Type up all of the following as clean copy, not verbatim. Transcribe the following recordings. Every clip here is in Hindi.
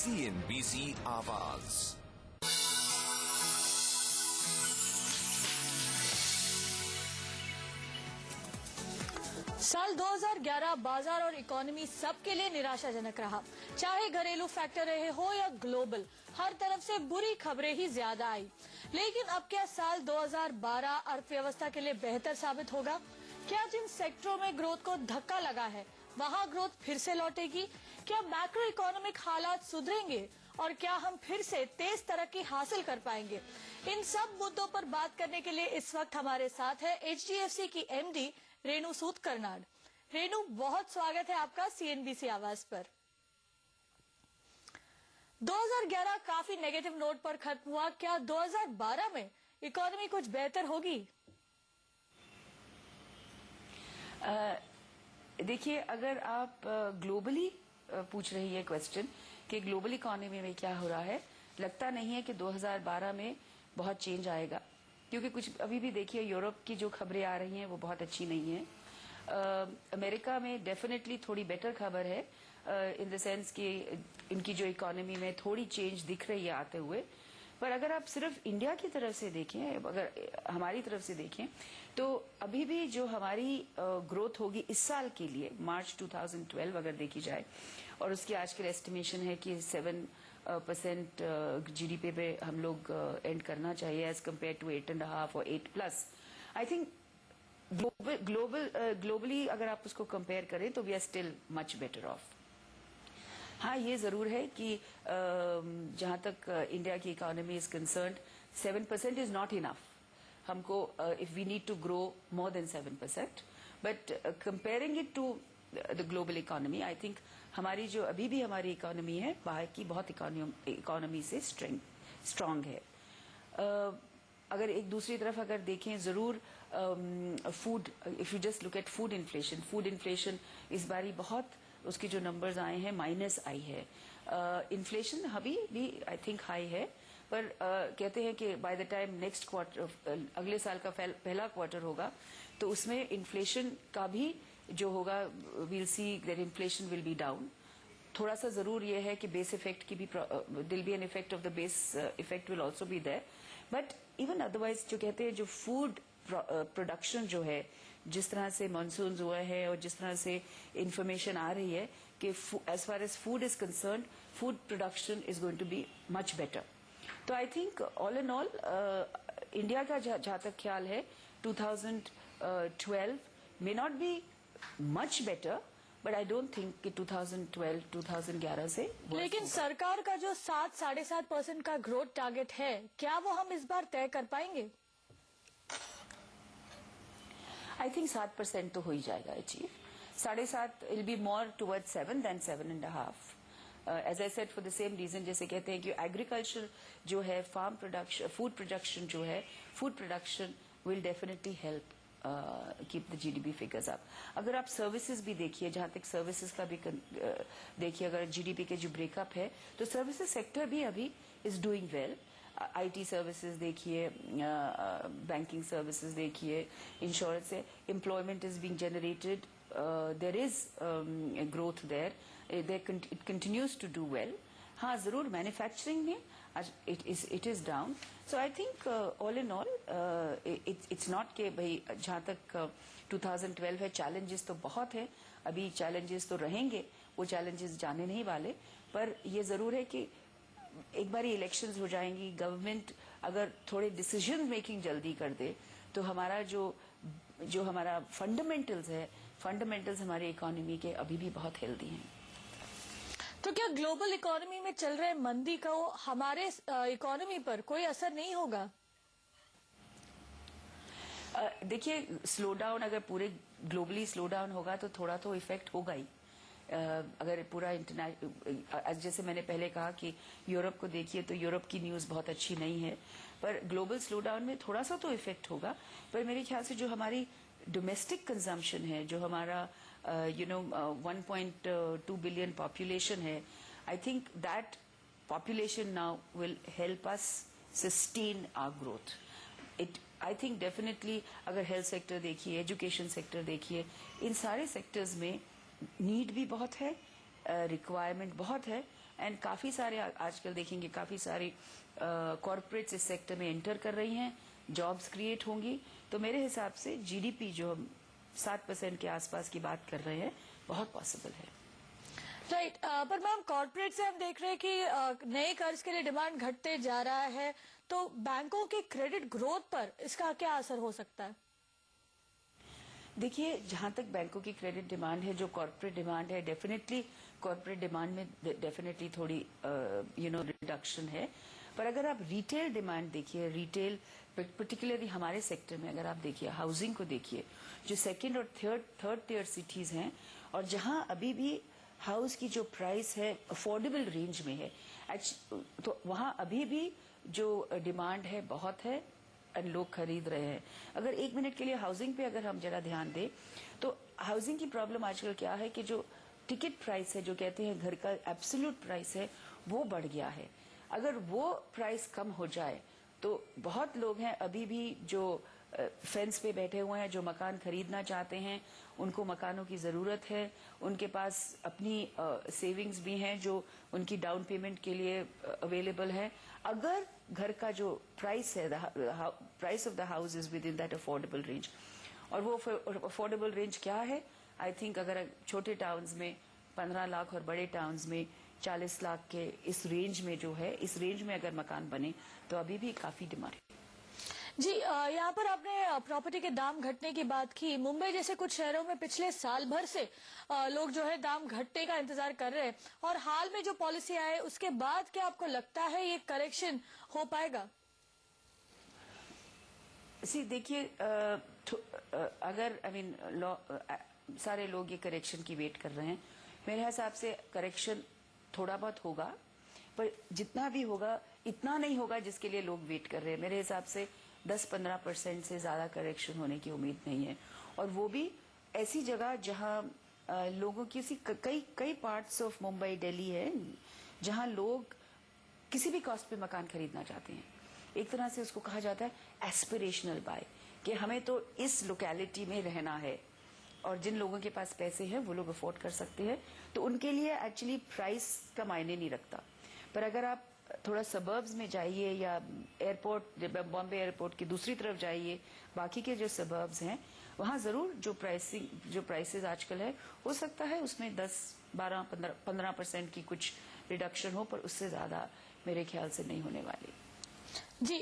CNBC आवाज। साल 2011 बाजार और इकोनॉमी सबके लिए निराशाजनक रहा। चाहे घरेलू फैक्टर रहे हो या ग्लोबल, हर तरफ से बुरी खबरें ही ज्यादा आई। लेकिन अब क्या साल 2012 अर्थव्यवस्था के लिए बेहतर साबित होगा? क्या जिन सेक्टरों में ग्रोथ को धक्का लगा है वहां ग्रोथ फिर से लौटेगी? क्या मैक्रो इकोनॉमिक हालात सुधरेंगे और क्या हम फिर से तेज तरक्की हासिल कर पाएंगे? इन सब मुद्दों पर बात करने के लिए इस वक्त हमारे साथ है HDFC की MD रेणु सूद कर्नाड। रेणु, बहुत स्वागत है आपका CNBC आवाज पर। 2011 काफी नेगेटिव नोट पर खत्म हुआ। क्या 2012 में इकोनॉमी कुछ बेहतर होगी? देखिए, अगर आप ग्लोबली पूछ रही है क्वेश्चन कि ग्लोबल इकोनॉमी में क्या हो रहा है, लगता नहीं है कि 2012 में बहुत चेंज आएगा, क्योंकि कुछ अभी भी देखिए यूरोप की जो खबरें आ रही हैं वो बहुत अच्छी नहीं है। अमेरिका में डेफिनेटली थोड़ी बेटर खबर है, इन द सेंस कि इनकी जो इकोनॉमी में थोड़ी चेंज दिख रही है आते हुए। पर अगर आप सिर्फ इंडिया की तरफ से देखें, अगर हमारी तरफ से देखें, तो अभी भी जो हमारी ग्रोथ होगी इस साल के लिए, मार्च 2012 अगर देखी जाए, और उसकी आजकल एस्टिमेशन है कि 7% GDP पे हम लोग एंड करना चाहिए एज कम्पेयर टू 8.5 और 8+। आई थिंक ग्लोबली अगर आप उसको कंपेयर करें तो we are still much better off. हाँ, ये जरूर है कि जहां तक इंडिया की economy is concerned, 7% is not enough. हमको if we need to grow more than 7%, but comparing it to the global economy, I think हमारी जो अभी भी हमारी इकोनॉमी है बाहर की बहुत इकोनॉमी से स्ट्रांग है। अगर एक दूसरी तरफ अगर देखें, जरूर food, if you just look at food inflation इस बारी बहुत, उसके जो नंबर्स आए हैं माइनस आई है। इन्फ्लेशन अभी भी आई थिंक हाई है, पर कहते हैं कि by the time next quarter, अगले साल का पहला क्वार्टर होगा, तो उसमें इन्फ्लेशन का भी जो होगा, we'll see that inflation will be down. थोड़ा सा जरूर ये है कि बेस इफेक्ट की भी, there'll be an effect of the base effect will also be there, but even otherwise जो कहते हैं जो फूड प्रोडक्शन जो है, जिस तरह से मानसून हुआ है और जिस तरह से इंफॉर्मेशन आ रही है कि as far as food is concerned, food production is going to be much better. तो I think all in all India का जहां तक ख्याल है, 2012 may not be much better, but I don't think कि 2011 से। लेकिन सरकार का जो 7-7.5% का ग्रोथ टारगेट है, क्या वो हम इस बार तय कर पाएंगे? आई थिंक 7% तो हो ही जाएगा achieve. 7.5 will be more towards 7 than 7.5। As I said, for the same reason, जैसे कहते हैं कि एग्रीकल्चर जो है, फार्म प्रोडक्शन, फूड प्रोडक्शन जो है, food production will definitely help keep the GDP figures up. अगर आप सर्विसेज भी देखिए, जहां तक सर्विसेज का भी देखिए, अगर GDP के जो ब्रेकअप है, तो सर्विसेज सेक्टर भी अभी is doing well. IT services देखिए, बैंकिंग सर्विसेज देखिए, इंश्योरेंस से employment is being generated, there is growth there, it continues to do well. हाँ, जरूर मैन्युफैक्चरिंग में it is down. So I think all in all it's not के भाई, जहां तक 2012 है, चैलेंजेस तो बहुत है, अभी चैलेंजेस तो रहेंगे, वो चैलेंजेस जाने नहीं वाले, पर ये जरूर है कि एक बार इलेक्शंस हो जाएंगी, गवर्नमेंट अगर थोड़े डिसीजन मेकिंग जल्दी कर दे, तो हमारा जो हमारा फंडामेंटल्स हमारी इकोनॉमी के अभी भी बहुत हेल्दी हैं। तो क्या ग्लोबल इकोनॉमी में चल रहे मंदी का हमारे इकोनॉमी पर कोई असर नहीं होगा? देखिए, स्लो डाउन अगर पूरे ग्लोबली स्लो डाउन होगा तो थोड़ा तो इफेक्ट होगा ही। अगर पूरा इंटरनेशनल, जैसे मैंने पहले कहा कि यूरोप को देखिए, तो यूरोप की न्यूज बहुत अच्छी नहीं है, पर ग्लोबल स्लो डाउन में थोड़ा सा तो इफेक्ट होगा। पर मेरे ख्याल से जो हमारी डोमेस्टिक कंजम्पशन है, जो हमारा 1.2 बिलियन पॉपुलेशन है, I think that population now will help us sustain our growth. I think definitely अगर हेल्थ सेक्टर देखिए, एजुकेशन सेक्टर देखिए, इन सारे सेक्टर्स में नीड भी बहुत है, रिक्वायरमेंट बहुत है एंड काफी सारे आजकल देखेंगे काफी सारे कॉर्पोरेट्स इस सेक्टर में एंटर कर रही हैं, जॉब्स क्रिएट होंगी। तो मेरे हिसाब से जीडीपी जो हम 7% के आसपास की बात कर रहे हैं बहुत पॉसिबल है। राइट पर मैम कॉर्पोरेट से हम देख रहे हैं कि नए कर्ज के लिए डिमांड घटते जा रहा है, तो बैंकों के क्रेडिट ग्रोथ पर इसका क्या असर हो सकता है? देखिए, जहां तक बैंकों की क्रेडिट डिमांड है, जो कॉर्पोरेट डिमांड है, डेफिनेटली कॉर्पोरेट डिमांड में डेफिनेटली थोड़ी रिडक्शन है। पर अगर आप रिटेल डिमांड देखिए, रिटेल पर्टिकुलरली हमारे सेक्टर में अगर आप देखिए, हाउसिंग को देखिए, जो सेकंड और थर्ड टियर सिटीज हैं और जहां अभी भी हाउस की जो प्राइस है अफोर्डेबल रेंज में है, तो वहां अभी भी जो डिमांड है बहुत है और लोग खरीद रहे हैं। अगर 1 मिनट के लिए हाउसिंग पे अगर हम जरा ध्यान दें, तो हाउसिंग की प्रॉब्लम आजकल क्या है कि जो टिकट प्राइस है, जो कहते हैं घर का एब्सोल्यूट प्राइस है, वो बढ़ गया है। अगर वो प्राइस कम हो जाए तो बहुत लोग हैं अभी भी जो फेंस पे बैठे हुए हैं, जो मकान खरीदना चाहते हैं, उनको मकानों की जरूरत है, उनके पास अपनी सेविंग्स भी हैं जो उनकी डाउन पेमेंट के लिए अवेलेबल है। अगर घर का जो प्राइस है, price of the house is with in that affordable range, और वो अफोर्डेबल रेंज क्या है? आई थिंक अगर छोटे टाउन्स में 15 लाख और बड़े टाउन्स में 40 लाख के इस रेंज में जो है, इस रेंज में अगर मकान बने तो अभी भी काफी डिमांड है। जी यहाँ पर आपने प्रॉपर्टी के दाम घटने की बात की। मुंबई जैसे कुछ शहरों में पिछले साल भर से लोग जो है दाम घटने का इंतजार कर रहे हैं, और हाल में जो पॉलिसी आए उसके बाद क्या आपको लगता है ये करेक्शन हो पाएगा? देखिए, अगर सारे लोग ये करेक्शन की वेट कर रहे हैं, मेरे हिसाब से करेक्शन थोड़ा बहुत होगा, पर जितना भी होगा इतना नहीं होगा जिसके लिए लोग वेट कर रहे हैं। मेरे हिसाब से 10-15% से ज्यादा करेक्शन होने की उम्मीद नहीं है, और वो भी ऐसी जगह जहां लोगों की कई पार्ट्स ऑफ मुंबई, दिल्ली है जहां लोग किसी भी कॉस्ट पे मकान खरीदना चाहते हैं। एक तरह से उसको कहा जाता है एस्पिरेशनल बाय, कि हमें तो इस लोकेलिटी में रहना है, और जिन लोगों के पास पैसे हैं वो लोग अफोर्ड कर सकते हैं, तो उनके लिए एक्चुअली प्राइस का मायने नहीं रखता। पर अगर आप थोड़ा सबर्ब्स में जाइए या एयरपोर्ट, बॉम्बे एयरपोर्ट की दूसरी तरफ जाइए, बाकी के जो सबर्ब्स हैं, वहां जरूर जो प्राइसेस आजकल है, हो सकता है उसमें 10-12-15% की कुछ रिडक्शन हो, पर उससे ज्यादा मेरे ख्याल से नहीं होने वाली। जी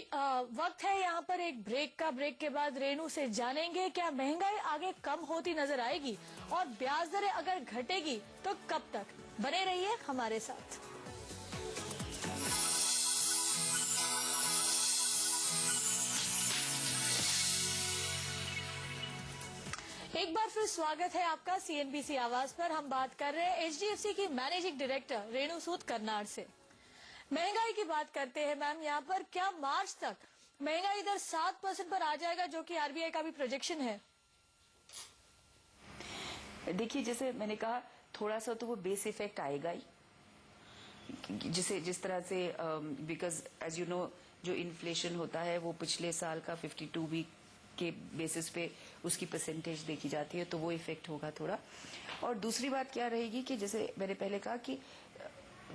वक्त है यहाँ पर एक ब्रेक का। ब्रेक के बाद रेणु से जानेंगे क्या महंगाई आगे कम होती नजर आएगी, और ब्याज दरें अगर घटेगी तो कब तक। बने रहिए हमारे साथ। एक बार फिर स्वागत है आपका सीएनबीसी आवाज पर। हम बात कर रहे हैं एचडीएफसी की मैनेजिंग डायरेक्टर रेणु सूद कर्नाड से। महंगाई की बात करते हैं मैम, यहाँ पर क्या मार्च तक महंगाई दर 7% पर आ जाएगा, जो कि आरबीआई का भी प्रोजेक्शन है? देखिए, जैसे मैंने कहा, थोड़ा सा तो वो बेस इफेक्ट आएगा ही, जिस तरह से बिकॉज एज यू नो जो इन्फ्लेशन होता है वो पिछले साल का 52 वीक के बेसिस पे उसकी परसेंटेज देखी जाती है, तो वो इफेक्ट होगा थोड़ा। और दूसरी बात क्या रहेगी कि जैसे मैंने पहले कहा कि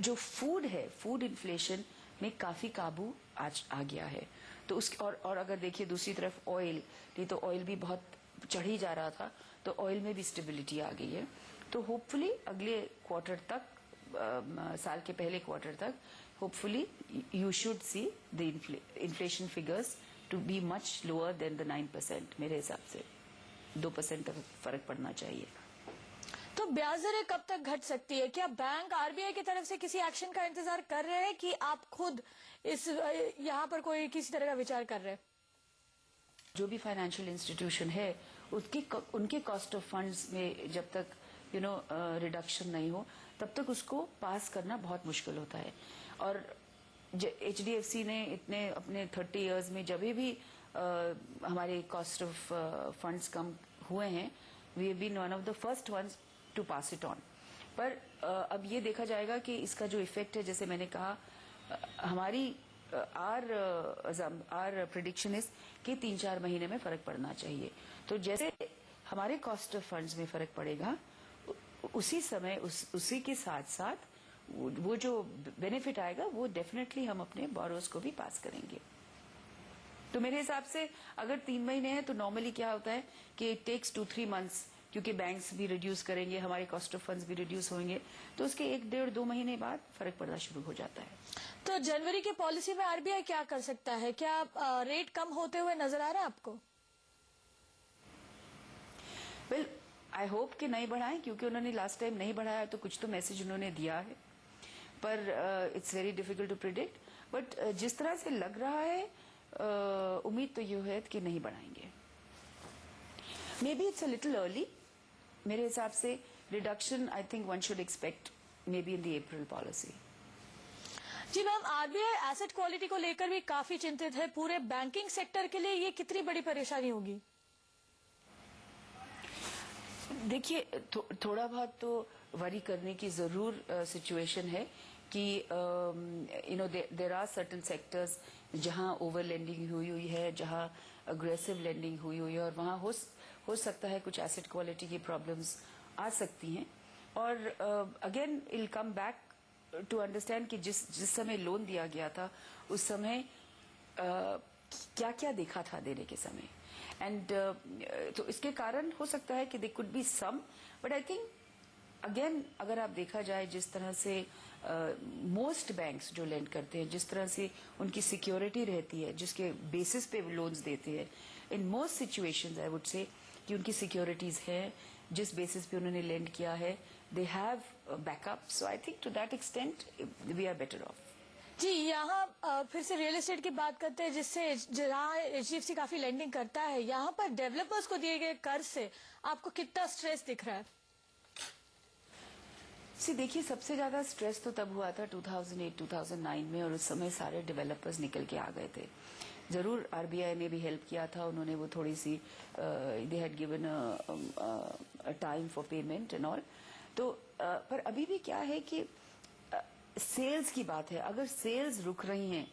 जो फूड है, फूड इन्फ्लेशन में काफी काबू आज आ गया है। तो उस और अगर देखिए दूसरी तरफ ऑयल, नहीं तो ऑयल भी बहुत चढ़ ही जा रहा था, तो ऑयल में भी स्टेबिलिटी आ गई है। तो होपफुली अगले क्वार्टर तक, साल के पहले क्वार्टर तक, hopefully you should see the inflation figures to be much lower than the 9%। मेरे हिसाब से 2% तक फर्क पड़ना चाहिए। तो ब्याज दरें कब तक घट सकती है? क्या बैंक आरबीआई की तरफ से किसी एक्शन का इंतजार कर रहे हैं, कि आप खुद इस यहाँ पर कोई किसी तरह का विचार कर रहे हैं? जो भी फाइनेंशियल इंस्टीट्यूशन है उनके कॉस्ट ऑफ फंड्स में जब तक रिडक्शन नहीं हो, तब तक उसको पास करना बहुत मुश्किल होता है। और एचडीएफसी ने इतने अपने 30 इयर्स में जब भी हमारे कॉस्ट ऑफ फंड्स कम हुए हैं, we have been one of the first ones to pass it on. पर अब ये देखा जाएगा कि इसका जो इफेक्ट है, जैसे मैंने कहा, हमारी आर प्रिडिक्शन इज कि 3-4 महीने में फर्क पड़ना चाहिए। तो जैसे हमारे कॉस्ट ऑफ फंड्स में फर्क पड़ेगा, उसी समय उसी के साथ साथ वो जो बेनिफिट आएगा वो डेफिनेटली हम अपने बोरोस को भी पास करेंगे। तो मेरे हिसाब से अगर 3 महीने हैं तो नॉर्मली क्या होता है कि इट टेक्स 2-3 मंथ्स, क्योंकि बैंक्स भी रिड्यूस करेंगे, हमारे कॉस्ट ऑफ फंड्स भी रिड्यूस होंगे, तो उसके 1-1.5-2 महीने बाद फर्क पड़ना शुरू हो जाता है। तो जनवरी के पॉलिसी में आरबीआई क्या कर सकता है? क्या रेट कम होते हुए नजर आ रहा है आपको? वेल, आई होप कि नहीं बढ़ाएं, क्योंकि उन्होंने लास्ट टाइम नहीं बढ़ाया तो कुछ तो मैसेज उन्होंने दिया है, पर it's very difficult to predict. But जिस तरह से लग रहा है उम्मीद तो ये है कि नहीं बढ़ाएंगे। Maybe it's a little early. मेरे हिसाब से reduction I think one should expect maybe in the April policy. जी मैम, आरबीआई एसेट क्वालिटी को लेकर भी काफी चिंतित है। पूरे बैंकिंग सेक्टर के लिए ये कितनी बड़ी परेशानी होगी? देखिए, थोड़ा बहुत तो वरी करने की जरूर सिचुएशन है कि you know there are certain sectors जहां ओवर लेंडिंग हुई है, जहां अग्रेसिव लेंडिंग हुई है, और वहां हो सकता है कुछ एसेट क्वालिटी की प्रॉब्लम्स आ सकती हैं। और again I'll come back to understand कि जिस समय लोन दिया गया था उस समय क्या क्या देखा था देने के समय, एंड तो इसके कारण हो सकता है कि they could be some, but I think again अगर आप देखा जाए जिस तरह से मोस्ट बैंक्स जो लेंड करते हैं, जिस तरह से उनकी सिक्योरिटी रहती है, जिसके बेसिस पे लोन्स देते हैं, in most situations I would say कि उनकी सिक्योरिटीज है, जिस बेसिस पे उन्होंने लेंड किया है, they have backup. So I think to that extent we are better off. जी, यहाँ फिर से रियल एस्टेट की बात करते हैं, जिससे जहाँ एचडीएफसी काफी लेंडिंग करता है, यहाँ पर डेवलपर्स को दिए गए कर्ज से आपको कितना स्ट्रेस दिख रहा है? देखिए, सबसे ज्यादा स्ट्रेस तो तब हुआ था 2008-2009 में, और उस समय सारे डेवलपर्स निकल के आ गए थे। जरूर आरबीआई ने भी हेल्प किया था, उन्होंने वो थोड़ी सी they had given a time for payment and all. तो पर अभी भी क्या है कि सेल्स की बात है, अगर सेल्स रुक रही हैं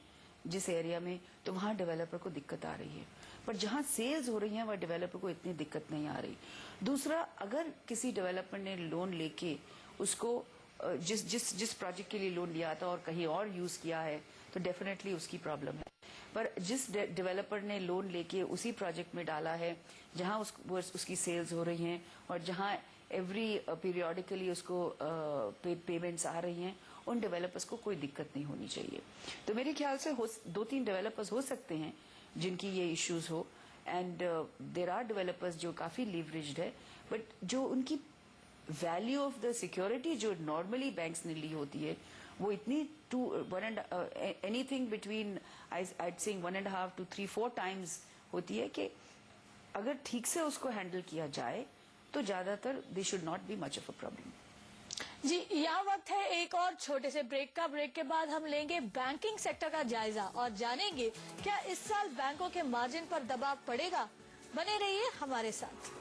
जिस एरिया में, तो वहां डेवलपर को दिक्कत आ रही है, पर जहां सेल्स हो रही हैं वह डेवलपर को इतनी दिक्कत नहीं आ रही। दूसरा, अगर किसी डेवलपर ने लोन लेके उसको जिस प्रोजेक्ट के लिए लोन लिया था और कहीं और यूज किया है तो डेफिनेटली उसकी प्रॉब्लम है, पर जिस डेवलपर ने लोन लेके उसी प्रोजेक्ट में डाला है जहां उसकी सेल्स हो रही हैं और जहां एवरी पीरियोडिकली उसको पेमेंट्स आ रही हैं, उन डेवलपर्स को कोई दिक्कत नहीं होनी चाहिए। तो मेरे ख्याल से 2-3 डेवलपर्स हो सकते हैं जिनकी ये इश्यूज हो, एंड देर आर डेवलपर्स जो काफी लीवरेज्ड है, बट जो उनकी वैल्यू ऑफ द सिक्योरिटी जो नॉर्मली बैंक्स ने ली होती है वो इतनी anything between I think 1.5 to 3-4 times होती है कि अगर ठीक से उसको हैंडल किया जाए तो ज्यादातर they should not be much of a problem. जी, यहाँ वक्त है एक और छोटे से ब्रेक का। ब्रेक के बाद हम लेंगे बैंकिंग सेक्टर का जायजा और जानेंगे क्या इस साल बैंकों के मार्जिन पर दबाव पड़ेगा। बने रहिए हमारे साथ।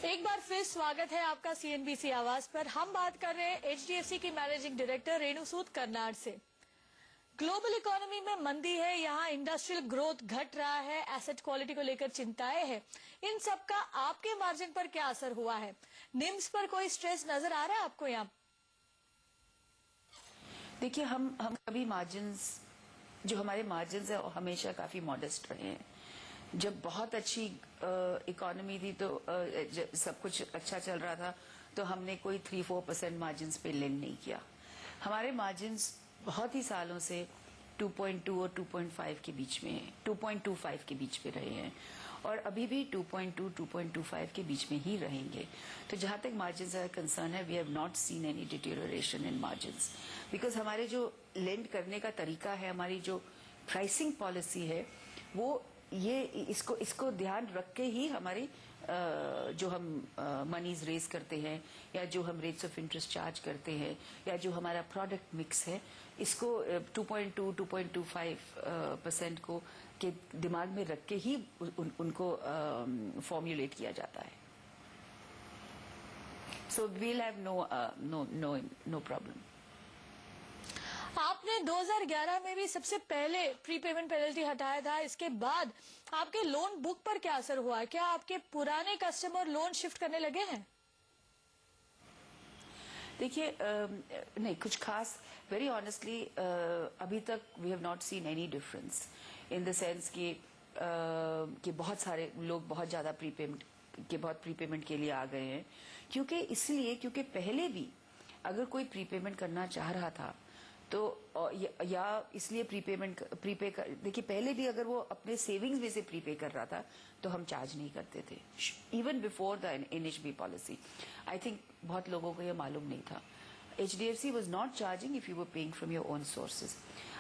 एक बार फिर स्वागत है आपका सीएनबीसी आवाज पर। हम बात कर रहे हैं एचडीएफसी की मैनेजिंग डायरेक्टर रेणु सूद कर्नाड से। ग्लोबल इकोनॉमी में मंदी है, यहाँ इंडस्ट्रियल ग्रोथ घट रहा है, एसेट क्वालिटी को लेकर चिंताएं हैं। इन सब का आपके मार्जिन पर क्या असर हुआ है? निम्स पर कोई स्ट्रेस नजर आ रहा है आपको यहाँ? देखिए, हम कभी मार्जिन्स जो हमारे मार्जिन्स है हमेशा काफी मॉडेस्ट रहे हैं। जब बहुत अच्छी इकोनॉमी थी तो सब कुछ अच्छा चल रहा था तो हमने कोई 3-4% मार्जिन्स पे लेंड नहीं किया। हमारे मार्जिन्स बहुत ही सालों से 2.2 और 2.5 के बीच में है, 2.25 के बीच में रहे हैं, और अभी भी 2.2-2.25 के बीच में ही रहेंगे। तो जहां तक मार्जिन्स का कंसर्न है, we have not seen any deterioration in margins, because हमारे जो लेंड करने का तरीका है, हमारी जो प्राइसिंग पॉलिसी है, वो ये इसको ध्यान रख के ही हमारी जो हम मनीज रेज करते हैं या जो हम रेट्स ऑफ इंटरेस्ट चार्ज करते हैं या जो हमारा प्रोडक्ट मिक्स है, इसको 2.2-2.25% को के दिमाग में रख के ही उनको फॉर्मुलेट किया जाता है। So we'll have no problem. आपने 2011 में भी सबसे पहले प्रीपेमेंट पेनल्टी हटाया था, इसके बाद आपके लोन बुक पर क्या असर हुआ है? क्या आपके पुराने कस्टमर लोन शिफ्ट करने लगे हैं? देखिए नहीं कुछ खास, वेरी ऑनेस्टली अभी तक we have not seen any difference in the sense कि बहुत सारे लोग बहुत ज्यादा प्रीपेमेंट के लिए आ गए हैं। क्योंकि पहले भी अगर कोई प्रीपेमेंट करना चाह रहा था तो या इसलिए देखिए पहले भी अगर वो अपने सेविंग्स में से प्रीपे कर रहा था तो हम चार्ज नहीं करते थे, even before the NHB policy. I think बहुत लोगों को ये मालूम नहीं था। HDFC was not charging if you were paying from your own sources.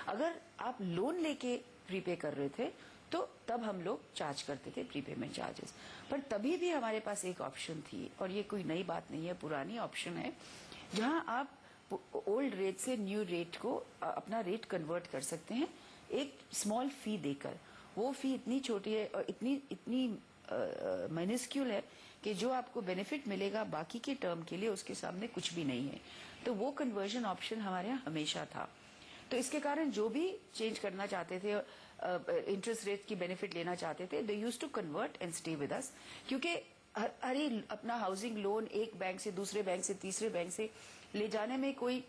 अगर आप लोन लेके प्रीपे कर रहे थे तो तब हम लोग चार्ज करते थे प्रीपेमेंट चार्जेस, पर तभी भी हमारे पास एक ऑप्शन थी, और ये कोई नई बात नहीं है, पुरानी ऑप्शन है, जहां आप ओल्ड रेट से न्यू रेट को अपना रेट कन्वर्ट कर सकते हैं एक स्मॉल फी देकर। वो फी इतनी छोटी है और इतनी माइनस्क्यूल है कि जो आपको बेनिफिट मिलेगा बाकी के टर्म के लिए उसके सामने कुछ भी नहीं है। तो वो कन्वर्जन ऑप्शन हमारे यहाँ हमेशा था। तो इसके कारण जो भी चेंज करना चाहते थे, इंटरेस्ट रेट की बेनिफिट लेना चाहते थे, they used to convert and stay with us. क्योंकि हर ही अपना हाउसिंग लोन एक बैंक से दूसरे बैंक से तीसरे बैंक से ले जाने में कोई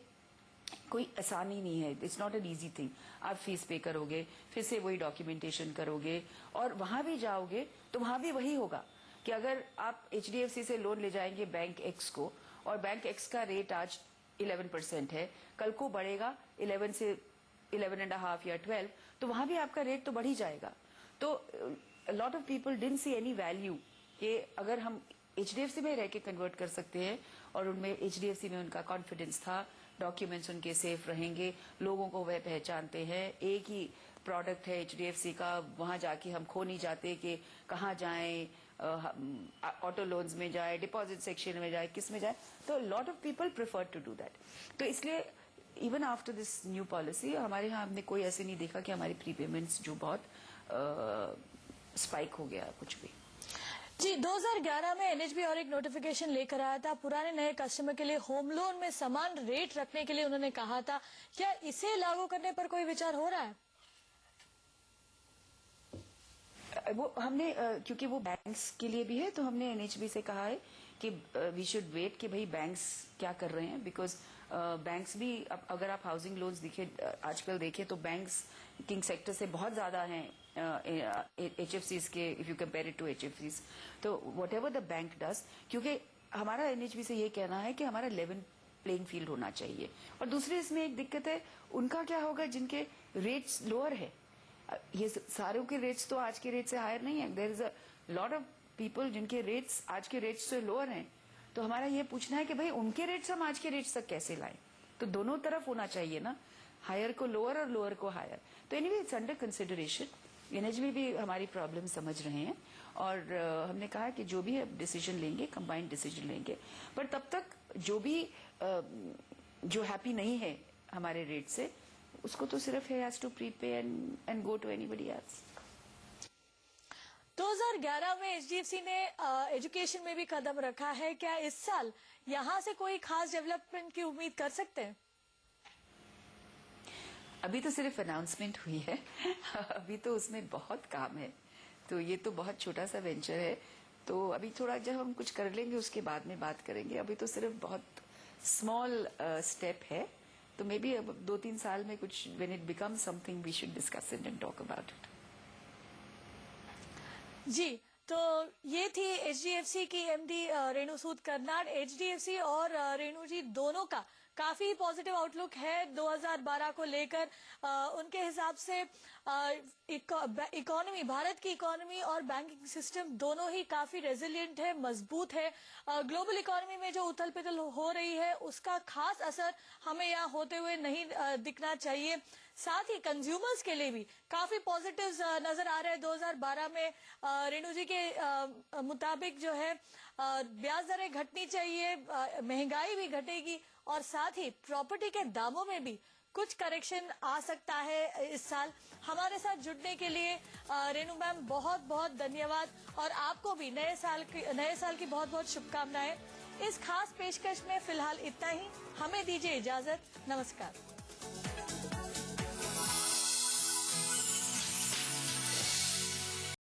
आसानी नहीं है। It's not an easy thing. आप फीस पे करोगे, फिर से वही डॉक्यूमेंटेशन करोगे, और वहां भी जाओगे तो वहां भी वही होगा कि अगर आप HDFC से लोन ले जाएंगे बैंक X को, और बैंक X का रेट आज 11% है, कल को बढ़ेगा 11 से 11.5 या 12, तो वहां भी आपका रेट तो बढ़ ही जाएगा। तो lot of people didn't see any value कि अगर हम HDFC में रह के कन्वर्ट कर सकते हैं, और उनमें HDFC में उनका कॉन्फिडेंस था, डॉक्यूमेंट्स उनके सेफ रहेंगे, लोगों को वह पहचानते हैं, एक ही प्रोडक्ट है HDFC का, वहां जाके हम खो नहीं जाते कि कहाँ जाएं, ऑटो लोन्स में जाए, डिपॉजिट सेक्शन में जाए, किस में जाए। तो lot of people prefer to do that. तो इसलिए even after this new policy हमारे यहाँ हमने कोई ऐसे नहीं देखा कि हमारी प्रीपेमेंट्स जो बहुत स्पाइक हो गया कुछ भी। जी, 2011 में NHB और एक नोटिफिकेशन लेकर आया था, पुराने नए कस्टमर के लिए होम लोन में समान रेट रखने के लिए उन्होंने कहा था। क्या इसे लागू करने पर कोई विचार हो रहा है? वो हमने क्योंकि वो बैंक्स के लिए भी है, तो हमने NHB से कहा है कि वी शुड वेट कि भाई बैंक्स क्या कर रहे हैं, बिकॉज बैंक्स भी अगर आप हाउसिंग लोन्स आजकल देखें तो बैंक्स किंग सेक्टर से बहुत ज्यादा हैं HFCs के, if you compare it to HFCs। तो whatever the bank does, क्योंकि हमारा NHB से ये कहना है कि हमारा लेवल प्लेइंग फील्ड होना चाहिए। और दूसरी इसमें एक दिक्कत है, उनका क्या होगा जिनके रेट्स लोअर है। ये सारों के रेट्स तो आज के रेट से हायर नहीं है। There is a lot of people जिनके रेट्स आज के रेट्स से लोअर हैं। तो हमारा ये पूछना है कि भाई उनके रेट्स हम आज के रेट्स तक कैसे लाएं। तो दोनों तरफ होना चाहिए ना, हायर को लोअर और लोअर को हायर। तो anyway it's under consideration. NHB भी हमारी प्रॉब्लम समझ रहे हैं, और हमने कहा कि जो भी डिसीजन लेंगे कंबाइंड डिसीजन लेंगे, पर तब तक जो भी जो हैप्पी नहीं है हमारे रेट से, उसको तो सिर्फ has to prepay and go to anybody else. 2011 में HDFC ने एजुकेशन में भी कदम रखा है। क्या इस साल यहाँ से कोई खास डेवलपमेंट की उम्मीद कर सकते हैं? अभी तो सिर्फ अनाउंसमेंट हुई है अभी तो उसमें बहुत काम है, तो ये तो बहुत छोटा सा वेंचर है। तो अभी थोड़ा जब हम कुछ कर लेंगे उसके बाद में बात करेंगे। अभी तो सिर्फ बहुत स्मॉल स्टेप है, तो मे बी अब 2-3 साल में कुछ when it become something we should discuss it and talk about it. जी, तो ये थी HDFC की MD रेणु सूद कर्नाड। HDFC और रेणु जी दोनों का काफी पॉजिटिव आउटलुक है 2012 को लेकर। उनके हिसाब से इकोनॉमी, भारत की इकोनॉमी और बैंकिंग सिस्टम दोनों ही काफी रेजिलिएंट है, मजबूत है। ग्लोबल इकोनॉमी में जो उथल पुथल हो रही है उसका खास असर हमें यहाँ होते हुए नहीं दिखना चाहिए। साथ ही कंज्यूमर्स के लिए भी काफी पॉजिटिव्स नजर आ रहे हैं। 2012 में रेणु जी के मुताबिक जो है ब्याज दरें घटनी चाहिए, महंगाई भी घटेगी, और साथ ही प्रॉपर्टी के दामों में भी कुछ करेक्शन आ सकता है इस साल। हमारे साथ जुड़ने के लिए रेणु मैम बहुत बहुत धन्यवाद, और आपको भी नए साल की बहुत बहुत शुभकामनाएं। इस खास पेशकश में फिलहाल इतना ही। हमें दीजिए इजाजत। नमस्कार।